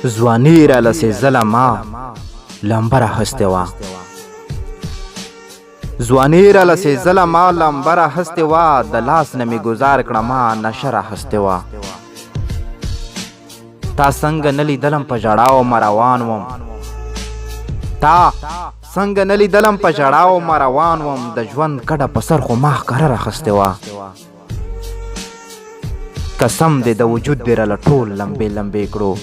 ځواني را لسېزله ما لمبه راخیستې وه ځواني را لسېزله ما لمبه راخیستې وه د لاس نه مې ګزار کړه ما نشه راخیستې وه تا څنګه نه لیدلم په ژړاو روان وم تا څنګه نه لیدلم په ژړاو روان وم د ژوند کډه په سر خو ما ښکاره راخیستې وه قسم دې د وجود دې راله ټول لمبې لمبې کړو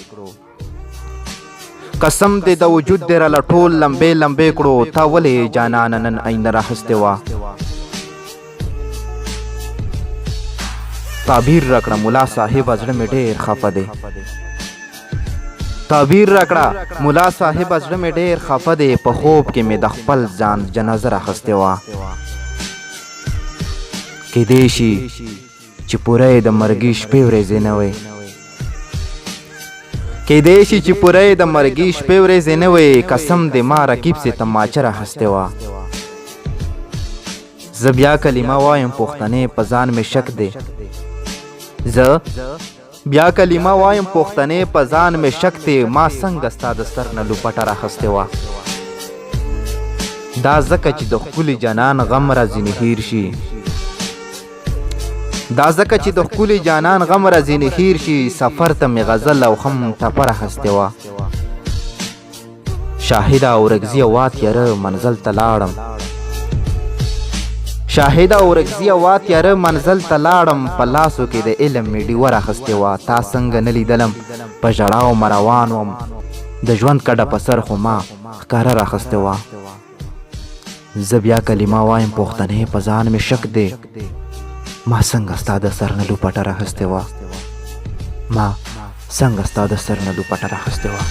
قسم دې د وجود دې راله ټول لمبې لمبې کړو تا ولې جانانه نن آینه راخیستې وه تعبیر راکړه ملا صاحب زړه مې ډېر خفه دی تعبیر راکړه ملا صاحب زړه مې ډېر خفه دی په خوب کې مې د خپل ځان جنازه راخیستې وه کیدای شي چې پوره یې د مرګي شپې ورځې نه وې کیدای شي چې پوره یې د مرګي شپې ورځې نه وې قسم دې ما رقیب سي تماچه راخیستې وه زه بیا کلمه وایم پښتنې په ځان مې شک دی زه بیا کلمه وایم پښتنې په ځان مې شک دی ما څنګه ستا د سر نه لوپټه راخیستې وه دا ځکه چې د ښکلي جانان غم راځینې هیر شي دا ځکه چې د ښکلي جانان غم راځینې هیر شي سفر ته مې غزل او خم ټپه راخیستې وه شاهده اورکزي وا تیاره منزل ته لاړم شاهده اورکزي وا تیاره منزل ته لاړم په لاسو کې د علم مې ډیوه راخیستې وه تا څنګه نه لیدلم په ژړاو روان وم د ژوند کډه په سر خو ما ښکاره راخیستې وه زه بیا کلمه وایم پښتنې په ځان مې شک دی ما څنګه ستا د سر نه لوپټه راخیستې وه ما څنګه ستا د سر نه لوپټه راخیستې وه